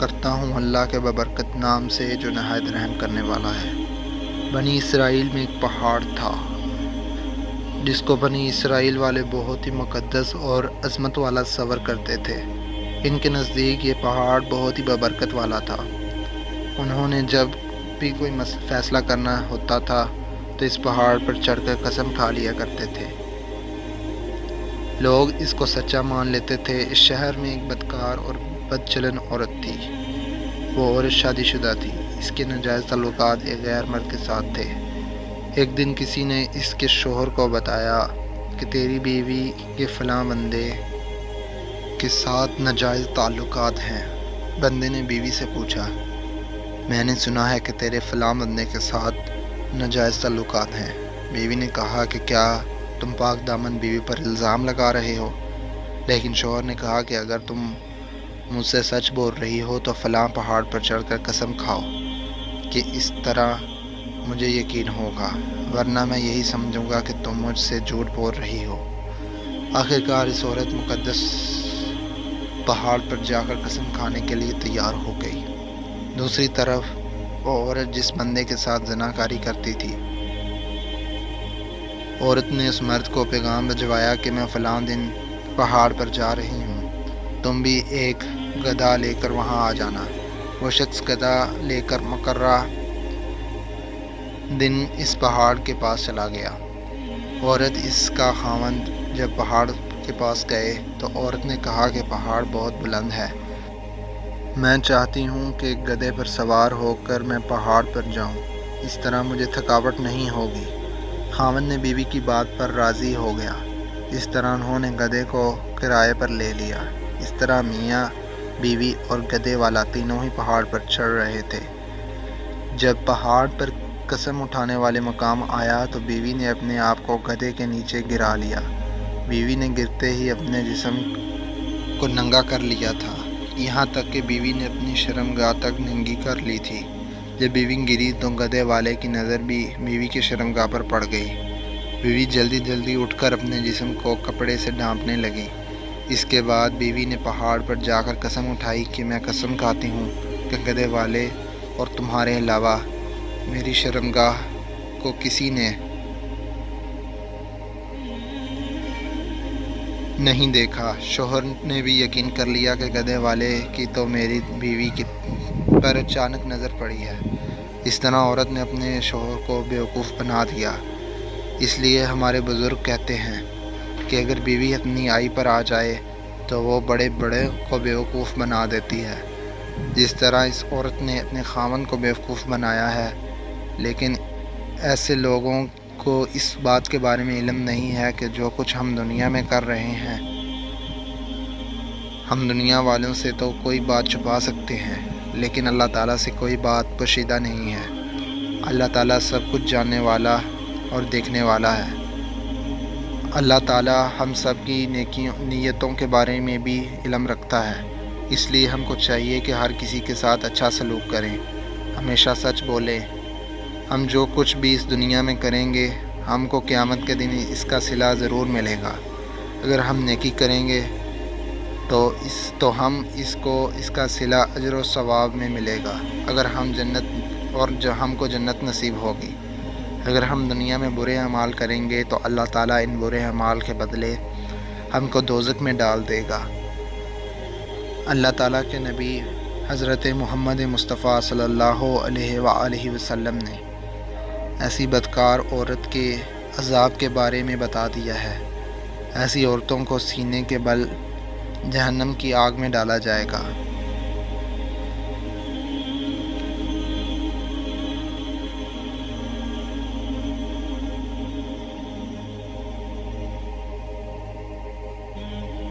کرتا ہوں اللہ کے ببرکت نام سے جو نہایت رحم کرنے والا ہے۔ بنی اسرائیل میں ایک پہاڑ تھا جس کو بنی اسرائیل والے بہت ہی مقدس اور عظمت والا تصور کرتے تھے۔ ان کے نزدیک یہ پہاڑ بہت ہی ببرکت والا تھا۔ انہوں نے جب بھی کوئی فیصلہ کرنا ہوتا تھا تو اس پہاڑ پر چڑھ کر قسم کھا لیا کرتے تھے۔ لوگ اس کو سچا مان لیتے تھے۔ اس شہر میں ایک بدکار اور بدچلن عورت تھی۔ وہ عورت شادی شدہ تھی۔ اس کے ناجائز تعلقات ایک غیر مرد کے ساتھ تھے۔ ایک دن کسی نے اس کے شوہر کو بتایا کہ تیری بیوی کے فلاں بندے کے ساتھ ناجائز تعلقات ہیں۔ بندے نے بیوی سے پوچھا، میں نے سنا ہے کہ تیرے فلاں بندے کے ساتھ ناجائز تعلقات ہیں۔ بیوی نے کہا کہ کیا تم پاک دامن بیوی پر الزام لگا رہے ہو؟ لیکن شوہر نے کہا کہ اگر تم مجھ سے سچ بول رہی ہو تو فلاں پہاڑ پر چڑھ کر قسم کھاؤ کہ اس طرح مجھے یقین ہوگا، ورنہ میں یہی سمجھوں گا کہ تم مجھ سے جھوٹ بول رہی ہو۔ آخرکار اس عورت مقدس پہاڑ پر جا کر قسم کھانے کے لیے تیار ہو گئی۔ دوسری طرف وہ عورت جس بندے کے ساتھ زناکاری کرتی تھی، عورت نے اس مرد کو پیغام بھجوایا کہ میں فلاں دن پہاڑ پر جا رہی ہوں، تم بھی ایک گدھا لے کر وہاں آ جانا۔ وہ شخص گدھا لے کر مقررہ دن اس پہاڑ کے پاس چلا گیا۔ عورت اس کا خاوند جب پہاڑ کے پاس گئے تو عورت نے کہا کہ پہاڑ بہت بلند ہے، میں چاہتی ہوں کہ گدھے پر سوار ہو کر میں پہاڑ پر جاؤں، اس طرح مجھے تھکاوٹ نہیں ہوگی۔ خاوند نے بیوی کی بات پر راضی ہو گیا۔ اس طرح انہوں نے گدھے کو کرائے پر لے لیا۔ اس طرح میاں بیوی اور گدھے والا تینوں ہی پہاڑ پر چڑھ رہے تھے۔ جب پہاڑ پر قسم اٹھانے والے مقام آیا تو بیوی نے اپنے آپ کو گدھے کے نیچے گرا لیا۔ بیوی نے گرتے ہی اپنے جسم کو ننگا کر لیا تھا، یہاں تک کہ بیوی نے اپنی شرمگاہ تک ننگی کر لی تھی۔ جب بیوی گری تو گدھے والے کی نظر بھی بیوی کی شرمگاہ پر پڑ گئی۔ بیوی جلدی جلدی اٹھ کر اپنے جسم کو کپڑے سے ڈھانپنے لگی۔ اس کے بعد بیوی نے پہاڑ پر جا کر قسم اٹھائی کہ میں قسم کھاتی ہوں کہ گدھے والے اور تمہارے علاوہ میری شرمگاہ کو کسی نے نہیں دیکھا۔ شوہر نے بھی یقین کر لیا کہ گدھے والے کی تو میری بیوی پر اچانک نظر پڑی ہے۔ اس طرح عورت نے اپنے شوہر کو بیوقوف بنا دیا۔ اس لیے ہمارے بزرگ کہتے ہیں کہ اگر بیوی اپنی آئی پر آ جائے تو وہ بڑے بڑے کو بیوقوف بنا دیتی ہے، جس طرح اس عورت نے اپنے خاوند کو بیوقوف بنایا ہے۔ لیکن ایسے لوگوں کو اس بات کے بارے میں علم نہیں ہے کہ جو کچھ ہم دنیا میں کر رہے ہیں، ہم دنیا والوں سے تو کوئی بات چھپا سکتے ہیں لیکن اللہ تعالیٰ سے کوئی بات پوشیدہ نہیں ہے۔ اللہ تعالیٰ سب کچھ جاننے والا اور دیکھنے والا ہے۔ اللہ تعالیٰ ہم سب کی نیتوں کے بارے میں بھی علم رکھتا ہے، اس لیے ہم کو چاہیے کہ ہر کسی کے ساتھ اچھا سلوک کریں، ہمیشہ سچ بولیں۔ ہم جو کچھ بھی اس دنیا میں کریں گے ہم کو قیامت کے دن اس کا صلہ ضرور ملے گا۔ اگر ہم نیکی کریں گے تو ہم اس کا صلہ اجر و ثواب میں ملے گا، اگر ہم کو جنت نصیب ہوگی۔ اگر ہم دنیا میں برے اعمال کریں گے تو اللہ تعالیٰ ان برے اعمال کے بدلے ہم کو دوزخ میں ڈال دے گا۔ اللہ تعالیٰ کے نبی حضرت محمد مصطفیٰ صلی اللہ علیہ وآلہ وسلم نے ایسی بدکار عورت کے عذاب کے بارے میں بتا دیا ہے۔ ایسی عورتوں کو سینے کے بل جہنم کی آگ میں ڈالا جائے گا۔